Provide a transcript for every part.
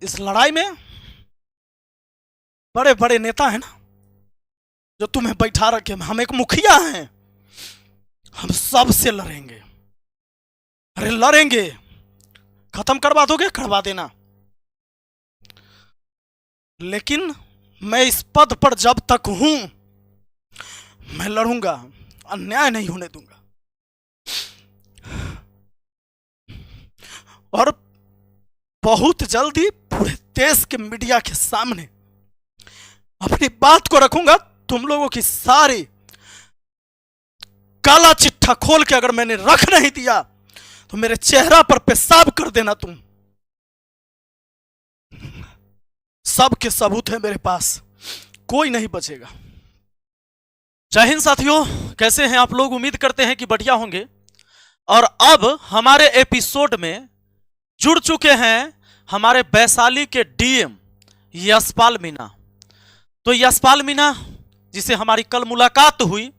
इस लड़ाई में बड़े बड़े नेता हैं ना, जो तुम्हें बैठा रखे। हम एक मुखिया हैं, हम सबसे लड़ेंगे। अरे लड़ेंगे, खत्म करवा दोगे करवा देना, लेकिन मैं इस पद पर जब तक हूं मैं लड़ूंगा, अन्याय नहीं होने दूंगा। और बहुत जल्दी पूरे देश के मीडिया के सामने अपनी बात को रखूंगा। तुम लोगों की सारी काला चिट्ठा खोल के अगर मैंने रख नहीं दिया तो मेरे चेहरा पर पेशाब कर देना तुम। सब के सबूत है मेरे पास, कोई नहीं बचेगा। जय हिंद साथियों, कैसे हैं आप लोग? उम्मीद करते हैं कि बढ़िया होंगे। और अब हमारे एपिसोड में जुड़ चुके हैं हमारे वैशाली के डीएम यशपाल मीणा। तो यशपाल मीणा जिसे हमारी कल मुलाकात हुई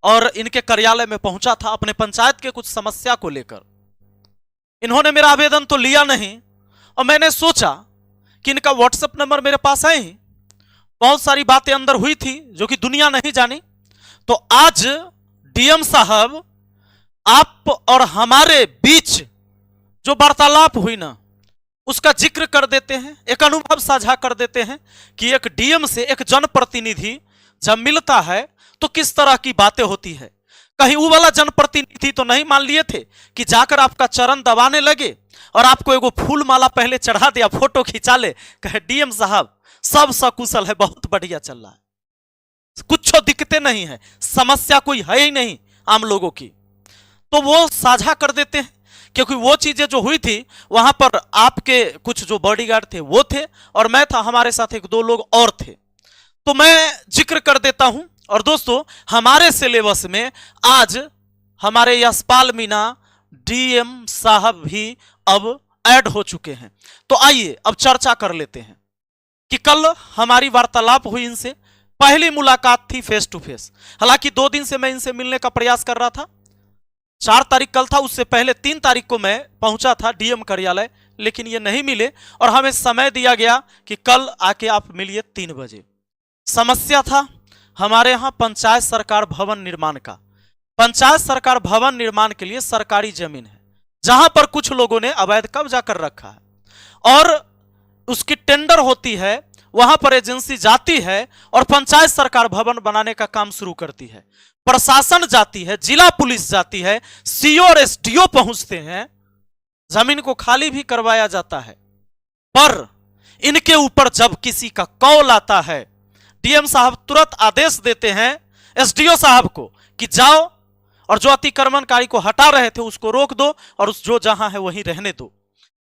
और इनके कार्यालय में पहुंचा था अपने पंचायत के कुछ समस्या को लेकर। इन्होंने मेरा आवेदन तो लिया नहीं और मैंने सोचा कि इनका व्हाट्सएप नंबर मेरे पास है ही, बहुत सारी बातें अंदर हुई थी जो कि दुनिया नहीं जानी। तो आज डीएम साहब आप और हमारे बीच जो वार्तालाप हुई ना, उसका जिक्र कर देते हैं, एक अनुभव साझा कर देते हैं कि एक डीएम से एक जनप्रतिनिधि जब मिलता है तो किस तरह की बातें होती है। कहीं वो वाला जनप्रतिनिधि तो नहीं मान लिए थे कि जाकर आपका चरण दबाने लगे और आपको एगो फूल माला पहले चढ़ा दिया, फोटो खिंचा ले, कहे डीएम साहब सब सकुशल है, बहुत बढ़िया चल रहा है, कुछ दिक्कतें नहीं है, समस्या कोई है ही नहीं आम लोगों की। तो वो साझा कर देते हैं क्योंकि वो चीजें जो हुई थी वहां पर आपके कुछ जो बॉडीगार्ड थे वो थे और मैं था, हमारे साथ एक दो लोग और थे। तो मैं जिक्र कर देता हूं। और दोस्तों, हमारे सिलेबस में आज हमारे यशपाल मीणा डीएम साहब भी अब ऐड हो चुके हैं। तो आइए अब चर्चा कर लेते हैं कि कल हमारी वार्तालाप हुई इनसे, पहली मुलाकात थी फेस टू फेस। हालांकि 2 दिन से मैं इनसे मिलने का प्रयास कर रहा था। 4 तारीख कल था, उससे पहले 3 तारीख को मैं पहुंचा था डीएम कार्यालय, लेकिन ये नहीं मिले और हमें समय दिया गया कि कल आके आप मिलिए 3 बजे। समस्या था हमारे यहाँ पंचायत सरकार भवन निर्माण का। पंचायत सरकार भवन निर्माण के लिए सरकारी जमीन है जहां पर कुछ लोगों ने अवैध कब्जा कर रखा है और उसकी टेंडर होती है, वहां पर एजेंसी जाती है और पंचायत सरकार भवन बनाने का काम शुरू करती है। प्रशासन जाती है, जिला पुलिस जाती है, सीओ और एसडीओ पहुंचते हैं, जमीन को खाली भी करवाया जाता है। पर इनके ऊपर जब किसी का कॉल आता है, डीएम साहब तुरंत आदेश देते हैं एसडीओ साहब को कि जाओ और जो अतिक्रमणकारी को हटा रहे थे उसको रोक दो और उस जो जहां है वहीं रहने दो।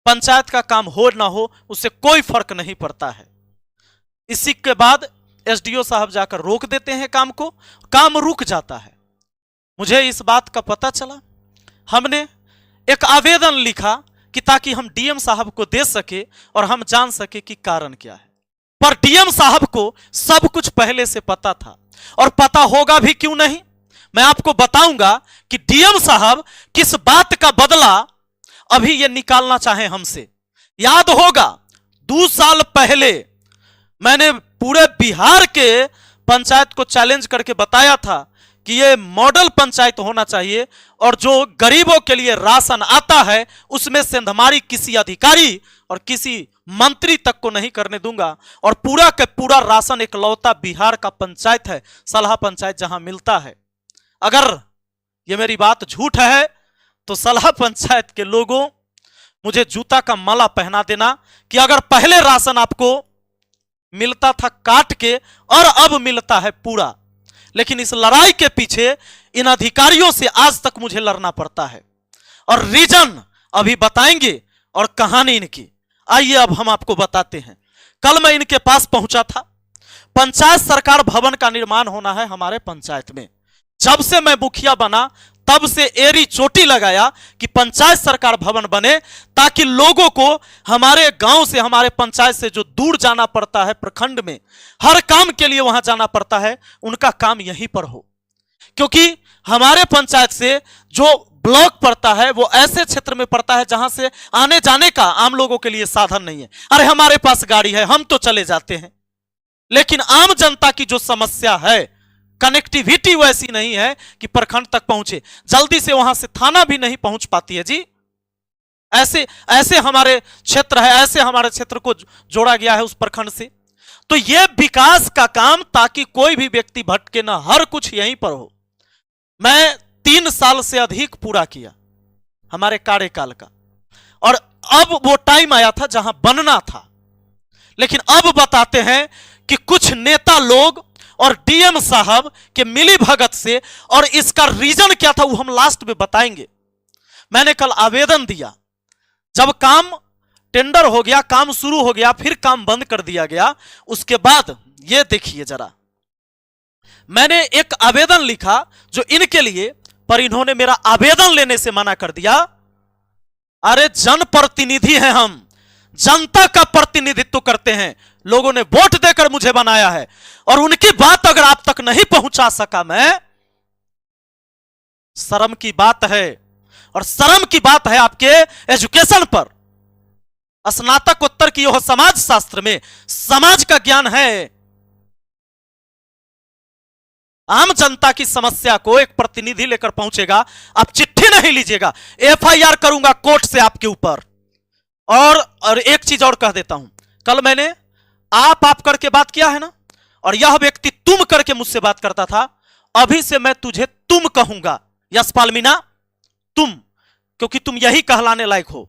पंचायत का काम हो ना हो उससे कोई फर्क नहीं पड़ता है। इसी के बाद एसडीओ साहब जाकर रोक देते हैं काम को, काम रुक जाता है। मुझे इस बात का पता चला, हमने एक आवेदन लिखा कि ताकि हम डीएम साहब को दे सके और हम जान सके कि कारण क्या है। पर डीएम साहब को सब कुछ पहले से पता था और पता होगा भी क्यों नहीं। मैं आपको बताऊंगा कि डीएम साहब किस बात का बदला अभी ये निकालना चाहे हमसे। याद होगा 2 साल पहले मैंने पूरे बिहार के पंचायत को चैलेंज करके बताया था कि ये मॉडल पंचायत होना चाहिए और जो गरीबों के लिए राशन आता है उसमें सेंधमारी किसी अधिकारी और किसी मंत्री तक को नहीं करने दूंगा और पूरा के पूरा राशन इकलौता बिहार का पंचायत है, सलाह पंचायत, जहां मिलता है। अगर ये मेरी बात झूठ है तो सलाह पंचायत के लोगों मुझे जूता का माला पहना देना कि अगर पहले राशन आपको मिलता था काट के और अब मिलता है पूरा। लेकिन इस लड़ाई के पीछे इन अधिकारियों से आज तक मुझे लड़ना पड़ता है और रीजन अभी बताएंगे और कहानी इनकी। आइए अब हम आपको बताते हैं। कल मैं इनके पास पहुंचा था। पंचायत सरकार भवन का निर्माण होना है हमारे पंचायत में। जब से मैं मुखिया बना तब से एरी चोटी लगाया कि पंचायत सरकार भवन बने ताकि लोगों को हमारे गांव से, हमारे पंचायत से जो दूर जाना पड़ता है प्रखंड में, हर काम के लिए वहां जाना पड़ता है, उनका काम यहीं पर हो। क्योंकि हमारे पंचायत से जो ब्लॉक पड़ता है वो ऐसे क्षेत्र में पड़ता है जहां से आने जाने का आम लोगों के लिए साधन नहीं है। अरे हमारे पास गाड़ी है, हम तो चले जाते हैं, लेकिन आम जनता की जो समस्या है, कनेक्टिविटी वैसी नहीं है कि प्रखंड तक पहुंचे, जल्दी से वहां से थाना भी नहीं पहुंच पाती है जी। ऐसे ऐसे हमारे क्षेत्र है, ऐसे हमारे क्षेत्र को जोड़ा गया है उस प्रखंड से। तो यह विकास का काम, ताकि कोई भी व्यक्ति भटके ना, हर कुछ यहीं पर हो। मैं 3 साल से अधिक पूरा किया हमारे कार्यकाल का, और अब वो टाइम आया था जहां बनना था। लेकिन अब बताते हैं कि कुछ नेता लोग और डीएम साहब के मिली भगत से, और इसका रीजन क्या था वो हम लास्ट में बताएंगे। मैंने कल आवेदन दिया, जब काम टेंडर हो गया, काम शुरू हो गया, फिर काम बंद कर दिया गया। उसके बाद ये देखिए जरा, मैंने एक आवेदन लिखा जो इनके लिए, पर इन्होंने मेरा आवेदन लेने से मना कर दिया। अरे जनप्रतिनिधि हैं हम, जनता का प्रतिनिधित्व करते हैं, लोगों ने वोट देकर मुझे बनाया है, और उनकी बात अगर आप तक नहीं पहुंचा सका मैं, शर्म की बात है। और शर्म की बात है आपके एजुकेशन पर, स्नातकोत्तर की हो समाज शास्त्र में, समाज का ज्ञान है। आम जनता की समस्या को एक प्रतिनिधि लेकर पहुंचेगा, आप चिट्ठी नहीं लीजिएगा, एफआईआर करूंगा कोर्ट से आपके ऊपर। और एक चीज और कह देता हूं, कल मैंने आप करके बात किया है ना, और यह व्यक्ति तुम करके मुझसे बात करता था, अभी से मैं तुझे तुम कहूंगा, यशपाल मीणा तुम, क्योंकि तुम यही कहलाने लायक हो।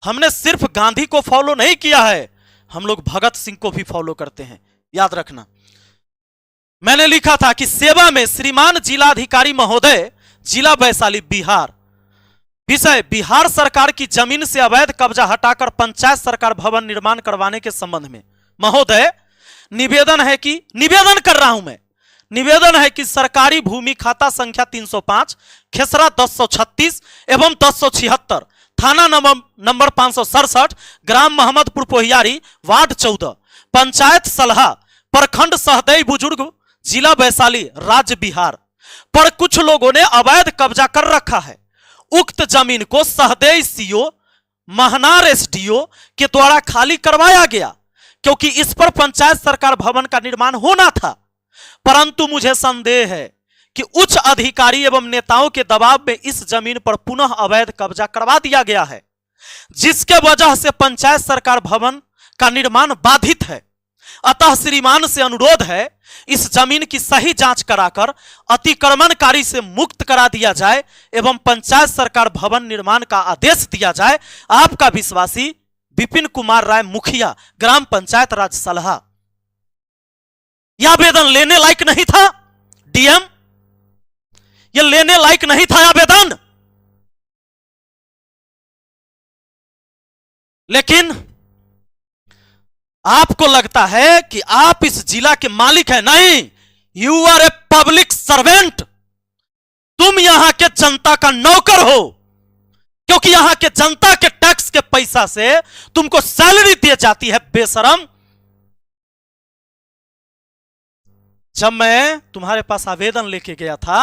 हमने सिर्फ गांधी को फॉलो नहीं किया है, हम लोग भगत सिंह को भी फॉलो करते हैं, याद रखना। मैंने लिखा था कि सेवा में श्रीमान जिलाधिकारी महोदय, जिला वैशाली बिहार। विषय, बिहार सरकार की जमीन से अवैध कब्जा हटाकर पंचायत सरकार भवन निर्माण करवाने के संबंध में महोदय निवेदन है कि, निवेदन कर रहा हूं मैं, निवेदन है कि सरकारी भूमि खाता संख्या 305, खेसरा 1036 एवं 1076, थाना नंबर 567, ग्राम मोहम्मदपुर पोहियारी, वार्ड 14, पंचायत सलहा, प्रखंड सहदेई बुजुर्ग, जिला वैशाली, राज्य बिहार पर कुछ लोगों ने अवैध कब्जा कर रखा है। उक्त जमीन को सहदेई सीओ, महनार एसडीओ के द्वारा खाली करवाया गया, क्योंकि इस पर पंचायत सरकार भवन का निर्माण होना था। परंतु मुझे संदेह है कि उच्च अधिकारी एवं नेताओं के दबाव में इस जमीन पर पुनः अवैध कब्जा करवा दिया गया है, जिसके वजह से पंचायत सरकार भवन का निर्माण बाधित है। अतः श्रीमान से अनुरोध है, इस जमीन की सही जांच कराकर अतिक्रमणकारी से मुक्त करा दिया जाए एवं पंचायत सरकार भवन निर्माण का आदेश दिया जाए। आपका विश्वासी विपिन कुमार राय, मुखिया, ग्राम पंचायत राज सलहा। यह आवेदन लेने लायक नहीं था डीएम, यह लेने लायक नहीं था आवेदन, लेकिन आपको लगता है कि आप इस जिला के मालिक हैं। नहीं, you are a public servant. तुम यहां के जनता का नौकर हो, क्योंकि यहां के जनता के टैक्स के पैसा से तुमको सैलरी दी जाती है, बेशरम। जब मैं तुम्हारे पास आवेदन लेके गया था,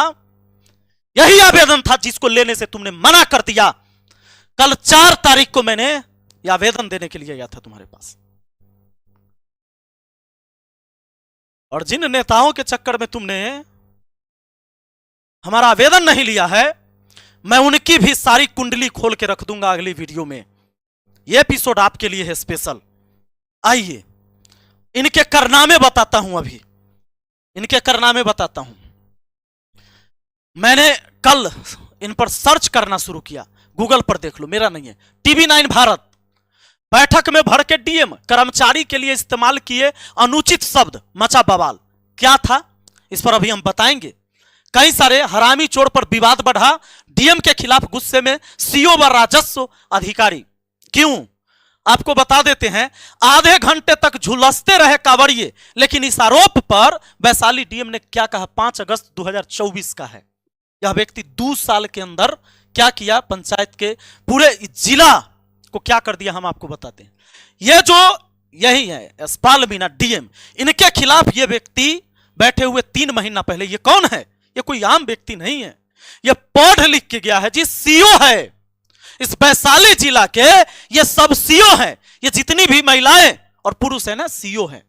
यही आवेदन था जिसको लेने से तुमने मना कर दिया। कल 4 तारीख को मैंने यह आवेदन देने के लिए गया था तुम्हारे पास, और जिन नेताओं के चक्कर में तुमने हमारा आवेदन नहीं लिया है, मैं उनकी भी सारी कुंडली खोल के रख दूंगा अगली वीडियो में। यह एपिसोड आपके लिए है स्पेशल। आइए इनके कारनामे बताता हूं, अभी इनके कारनामे बताता हूं। मैंने कल इन पर सर्च करना शुरू किया, गूगल पर देख लो, मेरा नहीं है। TV9 भारत, बैठक में भर के डीएम कर्मचारी के लिए इस्तेमाल किए अनुचित शब्द, मचा बवाल। क्या था इस पर अभी हम बताएंगे। कई सारे हरामी चोर पर विवाद बढ़ा, डीएम के खिलाफ गुस्से में सीओ व राजस्व अधिकारी। क्यों, आपको बता देते हैं। आधे घंटे तक झुलसते रहे कांवड़िए, लेकिन इस आरोप पर वैशाली डीएम ने क्या कहा, 5 अगस्त 2024 का है। यह व्यक्ति 2 साल के अंदर क्या किया, पंचायत के पूरे जिला को क्या कर दिया, हम आपको बताते हैं। यह जो यही है यशपाल मीणा डीएम, इनके खिलाफ यह व्यक्ति बैठे हुए 3 महीना पहले, ये कौन है, ये कोई आम व्यक्ति नहीं है, ये पढ़ लिख के गया है जी, सीओ है इस वैशाली जिला के, ये सब सीओ हैं, ये जितनी भी महिलाएं और पुरुष है ना सीओ हैं।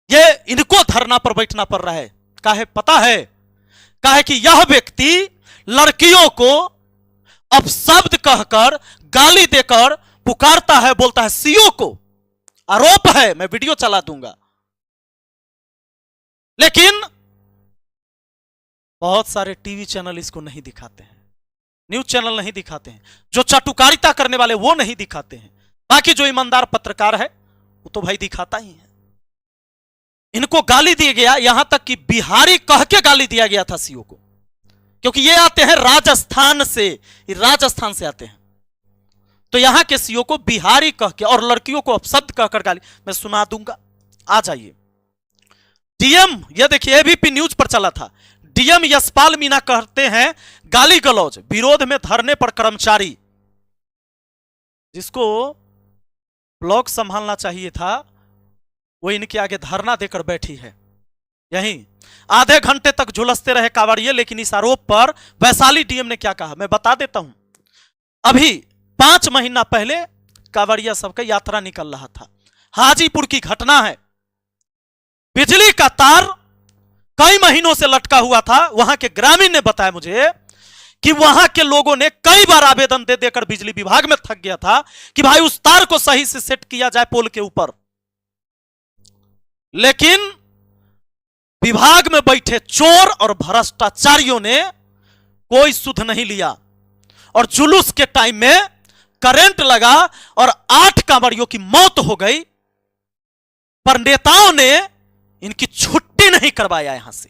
ये इनको धरना पर बैठना पड़ रहा है। काहे पता है? काहे कि यह व्यक्ति लड़कियों को अपशब्द कहकर, गाली देकर पुकारता है, बोलता है सीओ को। आरोप है, मैं वीडियो चला दूंगा। लेकिन बहुत सारे टीवी चैनल इसको नहीं दिखाते हैं, न्यूज चैनल नहीं दिखाते हैं, जो चाटुकारिता करने वाले वो नहीं दिखाते हैं। बाकी जो ईमानदार पत्रकार है वो तो भाई दिखाता ही है। इनको गाली दिया गया, यहां तक कि बिहारी कह के गाली दिया गया था सीओ को, क्योंकि ये आते हैं राजस्थान से, राजस्थान से आते हैं। तो यहां के सीओ को बिहारी कह के और लड़कियों को अपशब्द कहकर गाली, मैं सुना दूंगा, आ जाइए। डीएम, ये देखिए एबीपी न्यूज पर चला था, डीएम यशपाल मीणा कहते हैं गाली गलौज, विरोध में धरने पर कर्मचारी। जिसको ब्लॉक संभालना चाहिए था वो इनके आगे धरना देकर बैठी है। यहीं आधे घंटे तक झुलसते रहे कांवड़िए, लेकिन इस आरोप पर वैशाली डीएम ने क्या कहा मैं बता देता हूं। अभी 5 महीना पहले कांवड़िया सबका यात्रा निकल रहा था, हाजीपुर की घटना है। बिजली का तार कई महीनों से लटका हुआ था। वहां के ग्रामीण ने बताया मुझे कि वहां के लोगों ने कई बार आवेदन दे देकर बिजली विभाग में थक गया था कि भाई उस तार को सही से सेट किया जाए पोल के ऊपर, लेकिन विभाग में बैठे चोर और भ्रष्टाचारियों ने कोई सुध नहीं लिया और जुलूस के टाइम में करंट लगा और 8 कांवड़ियों की मौत हो गई। पर नेताओं ने इनकी छुट्टी नहीं करवाया यहां से,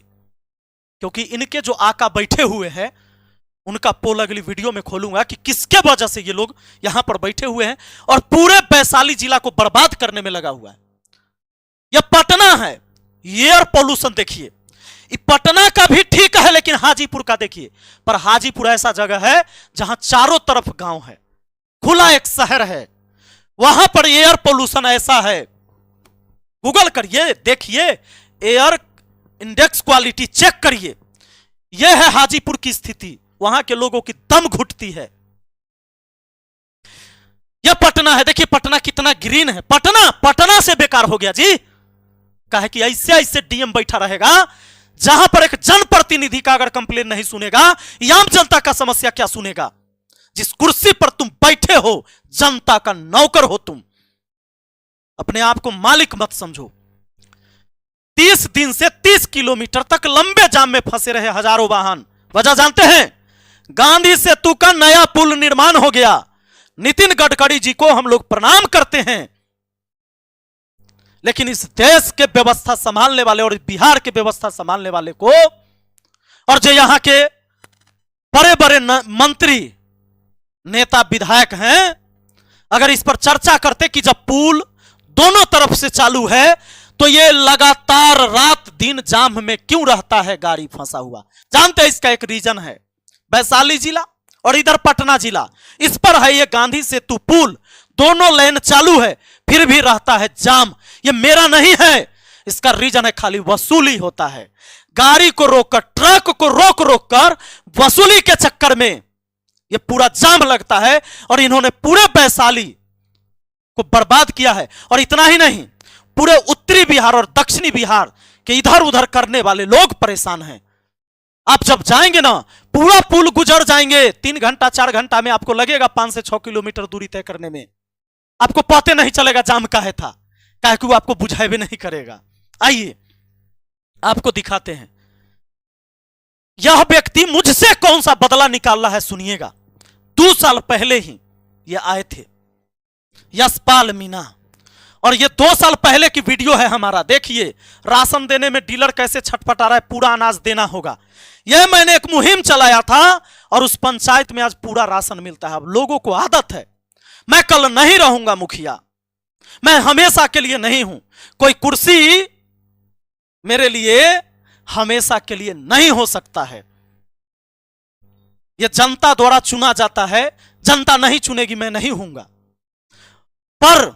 क्योंकि इनके जो आका बैठे हुए हैं उनका पोल अगली वीडियो में खोलूंगा कि किसके वजह से ये लोग यहां पर बैठे हुए हैं और पूरे वैशाली जिला को बर्बाद करने में लगा हुआ है। यह पटना है, एयर पोल्यूशन देखिए, पटना का भी ठीक है, लेकिन हाजीपुर का देखिए। पर हाजीपुर ऐसा जगह है जहां चारों तरफ गांव है, खुला एक शहर है, वहां पर एयर पोल्यूशन ऐसा है। गूगल करिए, देखिए, एयर इंडेक्स क्वालिटी चेक करिए। यह है हाजीपुर की स्थिति, वहां के लोगों की दम घुटती है। यह पटना है, देखिए पटना कितना ग्रीन है। पटना से बेकार हो गया जी। कहे कि ऐसे ऐसे डीएम बैठा रहेगा जहां पर एक जनप्रतिनिधि का अगर कंप्लेन नहीं सुनेगा, आम जनता का समस्या क्या सुनेगा? जिस कुर्सी पर तुम बैठे हो जनता का नौकर हो तुम, अपने आप को मालिक मत समझो। 30 दिन से 30 किलोमीटर तक लंबे जाम में फंसे रहे हजारों वाहन। वजह जानते हैं? गांधी सेतु का नया पुल निर्माण हो गया। नितिन गडकरी जी को हम लोग प्रणाम करते हैं, लेकिन इस देश के व्यवस्था संभालने वाले और बिहार के व्यवस्था संभालने वाले को, और जो यहां के बड़े बड़े मंत्री नेता विधायक हैं, अगर इस पर चर्चा करते कि जब पुल दोनों तरफ से चालू है तो ये लगातार रात दिन जाम में क्यों रहता है गाड़ी फंसा हुआ? जानते हैं इसका एक रीजन है, वैशाली जिला और इधर पटना जिला, इस पर है ये गांधी सेतु पुल, दोनों लेन चालू है फिर भी रहता है जाम। ये मेरा नहीं है, इसका रीजन है खाली वसूली होता है। गाड़ी को रोककर, ट्रक को रोक रोक कर वसूली के चक्कर में ये पूरा जाम लगता है और इन्होंने पूरे वैशाली को बर्बाद किया है। और इतना ही नहीं, पूरे उत्तरी बिहार और दक्षिणी बिहार के इधर उधर करने वाले लोग परेशान हैं। आप जब जाएंगे ना, पूरा पुल गुजर जाएंगे, 3 घंटा 4 घंटा में आपको लगेगा 5 से 6 किलोमीटर दूरी तय करने में। आपको पता नहीं चलेगा जाम काहे था, काहे कि वो आपको बुझाए भी नहीं करेगा। आइए आपको दिखाते हैं यह व्यक्ति मुझसे कौन सा बदला निकाल रहा है, सुनिएगा। 2 साल पहले ही ये आए थे यशपाल मीणा, और ये 2 साल पहले की वीडियो है हमारा। देखिए राशन देने में डीलर कैसे छटपटा रहा है, पूरा अनाज देना होगा। यह मैंने एक मुहिम चलाया था और उस पंचायत में आज पूरा राशन मिलता है। अब लोगों को आदत है, मैं कल नहीं रहूंगा मुखिया, मैं हमेशा के लिए नहीं हूं। कोई कुर्सी मेरे लिए हमेशा के लिए नहीं हो सकता है। यह जनता द्वारा चुना जाता है, जनता नहीं चुनेगी, मैं नहीं हूंगा। पर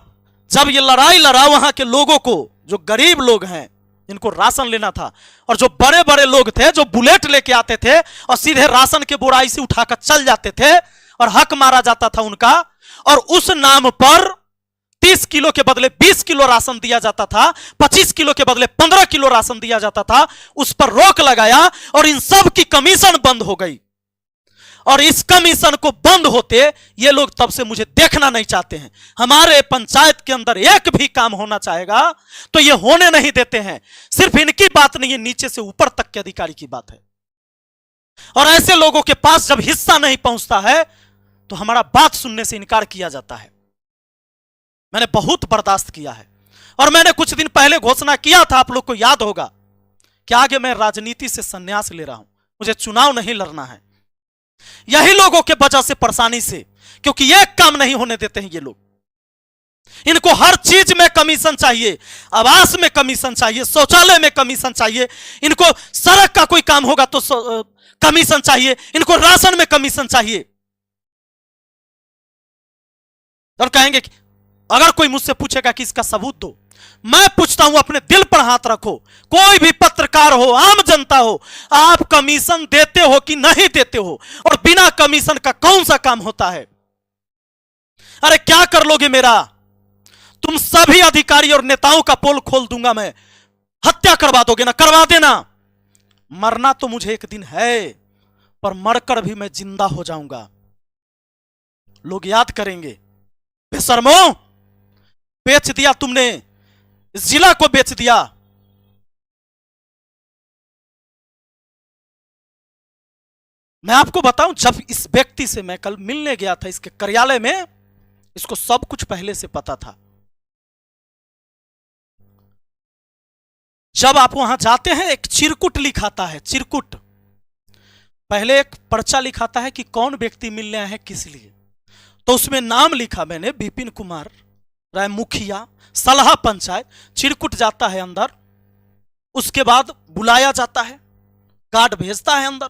जब ये लड़ाई लड़ा वहां के लोगों को, जो गरीब लोग हैं, इनको राशन लेना था। और जो बड़े बड़े लोग थे जो बुलेट लेके आते थे और सीधे राशन के बोराई से उठाकर चल जाते थे और हक मारा जाता था उनका, और उस नाम पर 30 किलो के बदले 20 किलो राशन दिया जाता था, 25 किलो के बदले 15 किलो राशन दिया जाता था। उस पर रोक लगाया और इन सब की कमीशन बंद हो गई। और इस कमीशन को बंद होते ये लोग तब से मुझे देखना नहीं चाहते हैं। हमारे पंचायत के अंदर एक भी काम होना चाहेगा तो ये होने नहीं देते हैं। सिर्फ इनकी बात नहीं है, नीचे से ऊपर तक के अधिकारी की बात है। और ऐसे लोगों के पास जब हिस्सा नहीं पहुंचता है तो हमारा बात सुनने से इनकार किया जाता है। मैंने बहुत बर्दाश्त किया है और मैंने कुछ दिन पहले घोषणा किया था, आप लोग को याद होगा, कि आगे मैं राजनीति से संन्यास ले रहा हूं, मुझे चुनाव नहीं लड़ना है। यही लोगों के वजह से, परेशानी से, क्योंकि ये काम नहीं होने देते हैं ये लोग। इनको हर चीज में कमीशन चाहिए, आवास में कमीशन चाहिए, शौचालय में कमीशन चाहिए, इनको सड़क का कोई काम होगा तो कमीशन चाहिए, इनको राशन में कमीशन चाहिए। और कहेंगे कि अगर कोई मुझसे पूछेगा कि इसका सबूत दो, मैं पूछता हूं अपने दिल पर हाथ रखो, कोई भी पत्रकार हो, आम जनता हो, आप कमीशन देते हो कि नहीं देते हो? और बिना कमीशन का कौन सा काम होता है? अरे क्या कर लोगे मेरा? तुम सभी अधिकारी और नेताओं का पोल खोल दूंगा मैं, हत्या करवा दोगे ना? करवा देना। मरना तो मुझे एक दिन है, पर मरकर भी मैं जिंदा हो जाऊंगा। लोग याद करेंगे, बेशर्मो, बेच दिया तुमने, इस जिला को बेच दिया। मैं आपको बताऊं, जब इस व्यक्ति से मैं कल मिलने गया था इसके कार्यालय में, इसको सब कुछ पहले से पता था। जब आप वहां जाते हैं एक चिरकुट लिखाता है, चिरकुट, पहले एक पर्चा लिखाता है कि कौन व्यक्ति मिलने आए हैं, किस लिए। तो उसमें नाम लिखा मैंने, विपिन कुमार राय, मुखिया, सलाह पंचायत। चिरकुट जाता है अंदर, उसके बाद बुलाया जाता है, गार्ड भेजता है अंदर।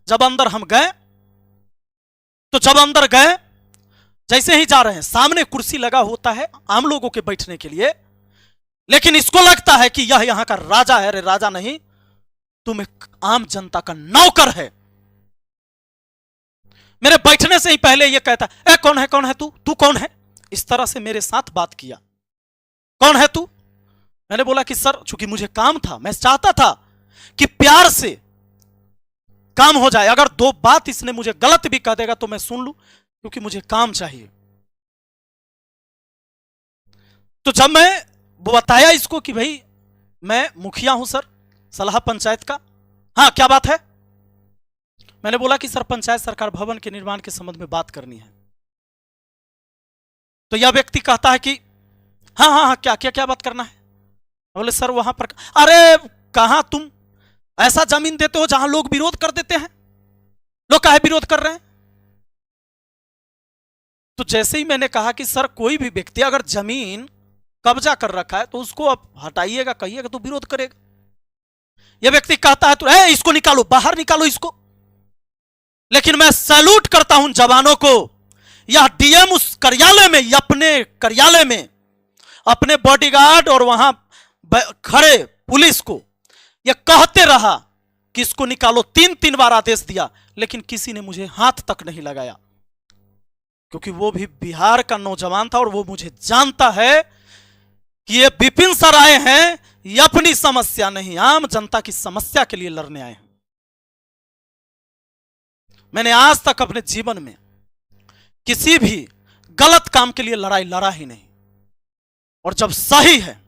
जब अंदर हम गए, तो जब अंदर गए, जैसे ही जा रहे हैं, सामने कुर्सी लगा होता है आम लोगों के बैठने के लिए, लेकिन इसको लगता है कि यह यहां का राजा है। अरे राजा नहीं, तुम एक आम जनता का नौकर है। मेरे बैठने से ही पहले यह कहता है, कौन है, कौन है तू, तू कौन है? इस तरह से मेरे साथ बात किया, कौन है तू? मैंने बोला कि सर, चूंकि मुझे काम था, मैं चाहता था कि प्यार से काम हो जाए। अगर दो बात इसने मुझे गलत भी कह देगा तो मैं सुन लूं, क्योंकि मुझे काम चाहिए। तो जब मैं बताया इसको कि भाई मैं मुखिया हूं सर, सलाह पंचायत का, हाँ क्या बात है? मैंने बोला कि सर, पंचायत सरकार भवन के निर्माण के संबंध में बात करनी है। तो यह व्यक्ति कहता है कि हाँ हाँ हाँ, क्या क्या क्या बात करना है? बोले सर वहां पर, अरे कहां तुम ऐसा जमीन देते हो जहां लोग विरोध कर देते हैं? लोग काहे विरोध कर रहे हैं? तो जैसे ही मैंने कहा कि सर, कोई भी व्यक्ति अगर जमीन कब्जा कर रखा है तो उसको आप हटाइएगा, कहिएगा तो विरोध करेगा। यह व्यक्ति कहता है तो इसको निकालो, बाहर निकालो इसको। लेकिन मैं सैल्यूट करता हूं जवानों को। यह डीएम उस कार्यालय में, अपने कार्यालय में अपने बॉडीगार्ड और वहां खड़े पुलिस को यह कहते रहा कि इसको निकालो। 3 बार आदेश दिया, लेकिन किसी ने मुझे हाथ तक नहीं लगाया, क्योंकि वो भी बिहार का नौजवान था और वो मुझे जानता है कि ये विपिन सर आए हैं, ये अपनी समस्या नहीं, आम जनता की समस्या के लिए लड़ने आए हैं। मैंने आज तक अपने जीवन में किसी भी गलत काम के लिए लड़ाई लड़ा ही नहीं, और जब सही है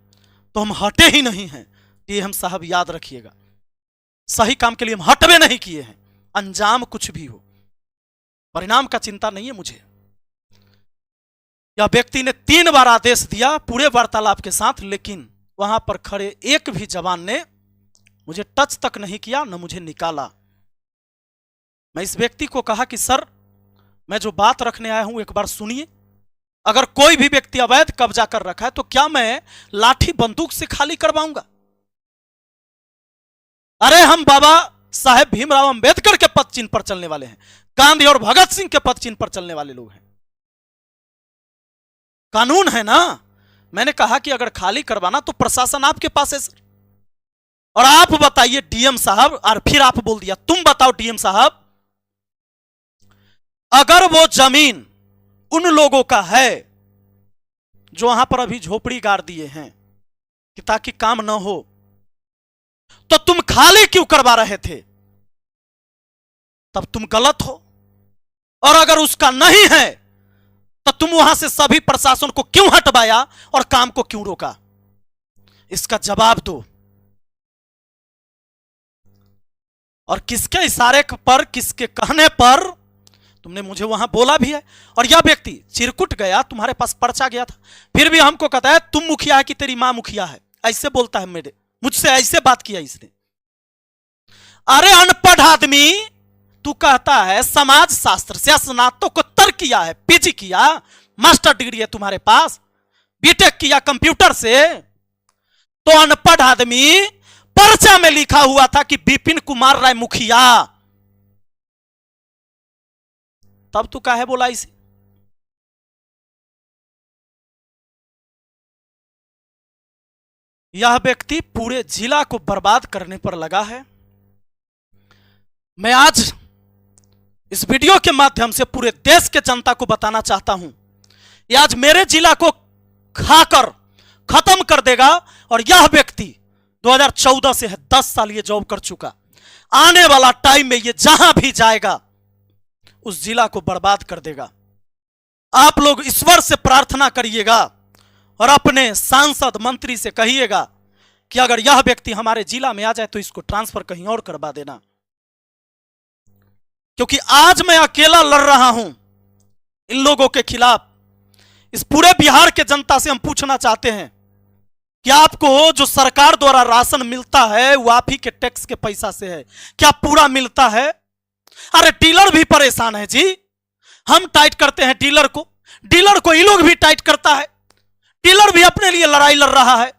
तो हम हटे ही नहीं हैं। ये हम साहब याद रखिएगा, सही काम के लिए हम हटवे नहीं किए हैं। अंजाम कुछ भी हो, परिणाम का चिंता नहीं है मुझे। यह व्यक्ति ने 3 बार आदेश दिया पूरे वार्तालाप के साथ, लेकिन वहां पर खड़े एक भी जवान ने मुझे टच तक नहीं किया, न मुझे निकाला। मैं इस व्यक्ति को कहा कि सर, मैं जो बात रखने आया हूं एक बार सुनिए। अगर कोई भी व्यक्ति अवैध कब्जा कर रखा है तो क्या मैं लाठी बंदूक से खाली करवाऊंगा? अरे हम बाबा साहेब भीमराव अंबेडकर के पद चिन्ह पर चलने वाले हैं, गांधी और भगत सिंह के पद चिन्ह पर चलने वाले लोग हैं। कानून है ना। मैंने कहा कि अगर खाली करवाना तो प्रशासन आपके पास है सर, और आप बताइए डीएम साहब, और फिर आप बोल दिया, तुम बताओ डीएम साहब, अगर वो जमीन उन लोगों का है जो वहां पर अभी झोपड़ी गाड़ दिए हैं कि ताकि काम ना हो, तो तुम खाली क्यों करवा रहे थे? तब तुम गलत हो। और अगर उसका नहीं है तो तुम वहां से सभी प्रशासन को क्यों हटवाया और काम को क्यों रोका? इसका जवाब दो। और किसके इशारे पर, किसके कहने पर तुमने मुझे वहां बोला भी है? और यह व्यक्ति चिरकुट गया, तुम्हारे पास पर्चा गया था, फिर भी हमको कहता है तुम मुखिया है कि तेरी मां मुखिया है, ऐसे बोलता है। मुझसे ऐसे बात किया इसने। अरे अनपढ़ आदमी, तू कहता है समाज शास्त्र से स्नातकोत्तर किया है, पीजी किया, मास्टर डिग्री है तुम्हारे पास, बीटेक किया कंप्यूटर से, तो अनपढ़ आदमी, पर्चा में लिखा हुआ था कि विपिन कुमार राय मुखिया, तब तू काहे बोला इसे? यह व्यक्ति पूरे जिला को बर्बाद करने पर लगा है। मैं आज इस वीडियो के माध्यम से पूरे देश के जनता को बताना चाहता हूं, ये आज मेरे जिला को खाकर खत्म कर देगा। और यह व्यक्ति 2014 से है, 10 साल ये जॉब कर चुका, आने वाला टाइम में ये जहां भी जाएगा उस जिला को बर्बाद कर देगा। आप लोग ईश्वर से प्रार्थना करिएगा और अपने सांसद मंत्री से कहिएगा कि अगर यह व्यक्ति हमारे जिला में आ जाए तो इसको ट्रांसफर कहीं और करवा देना, क्योंकि आज मैं अकेला लड़ रहा हूं इन लोगों के खिलाफ। इस पूरे बिहार के जनता से हम पूछना चाहते हैं कि आपको जो सरकार द्वारा राशन मिलता है वो आप ही के टैक्स के पैसा से है, क्या पूरा मिलता है? अरे डीलर भी परेशान है जी, हम टाइट करते हैं डीलर को ये लोग भी टाइट करता है, डीलर भी अपने लिए लड़ाई लड़ रहा है,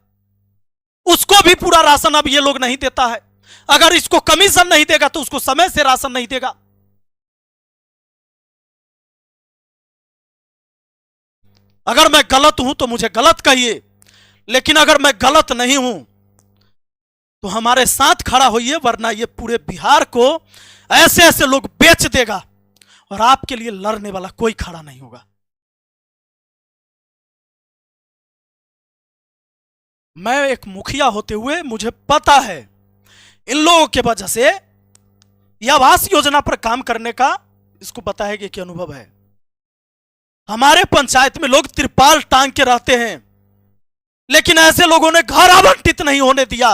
उसको भी पूरा राशन अब ये लोग नहीं देता है। अगर इसको कमीशन नहीं देगा तो उसको समय से राशन नहीं देगा। अगर मैं गलत हूं तो मुझे गलत कहिए, लेकिन अगर मैं गलत नहीं हूं तो हमारे साथ खड़ा होइए, वरना ये पूरे बिहार को ऐसे ऐसे लोग बेच देगा और आपके लिए लड़ने वाला कोई खड़ा नहीं होगा। मैं एक मुखिया होते हुए मुझे पता है इन लोगों के वजह से यह आवास योजना पर काम करने का इसको पता है कि अनुभव है। हमारे पंचायत में लोग तिरपाल टांग के रहते हैं, लेकिन ऐसे लोगों ने घर आवंटित नहीं होने दिया।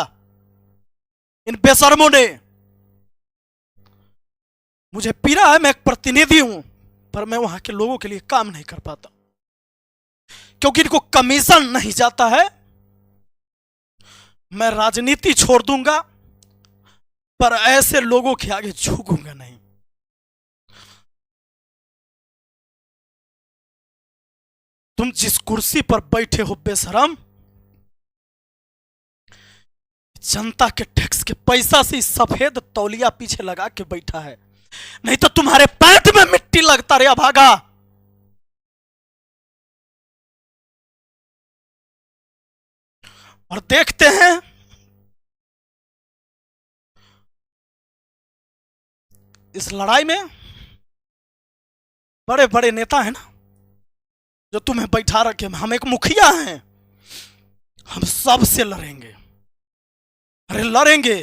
इन बेशर्मों ने, मुझे पीड़ा है, मैं एक प्रतिनिधि हूं, पर मैं वहां के लोगों के लिए काम नहीं कर पाता क्योंकि इनको कमीशन नहीं जाता है। मैं राजनीति छोड़ दूंगा पर ऐसे लोगों के आगे झुकूंगा नहीं। तुम जिस कुर्सी पर बैठे हो बेशरम, जनता के टैक्स के पैसा से सफेद तौलिया पीछे लगा के बैठा है, नहीं तो तुम्हारे पैंट में मिट्टी लगता रे अभागा। और देखते हैं इस लड़ाई में बड़े बड़े नेता हैं ना जो तुम्हें बैठा रखे, हम एक मुखिया हैं, हम सबसे लड़ेंगे। अरे लड़ेंगे,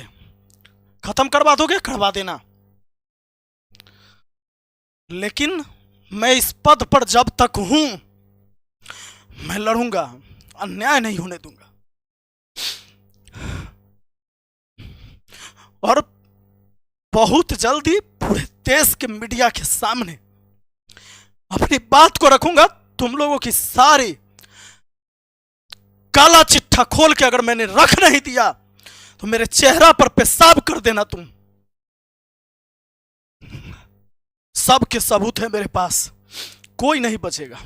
खत्म करवा दोगे करवा देना, लेकिन मैं इस पद पर जब तक हूं मैं लड़ूंगा, अन्याय नहीं होने दूंगा। और बहुत जल्दी पूरे देश के मीडिया के सामने अपनी बात को रखूंगा। तुम लोगों की सारी काला चिट्ठा खोल के अगर मैंने रख नहीं दिया तो मेरे चेहरा पर पेशाब कर देना तुम। सब के सबूत है मेरे पास, कोई नहीं बचेगा।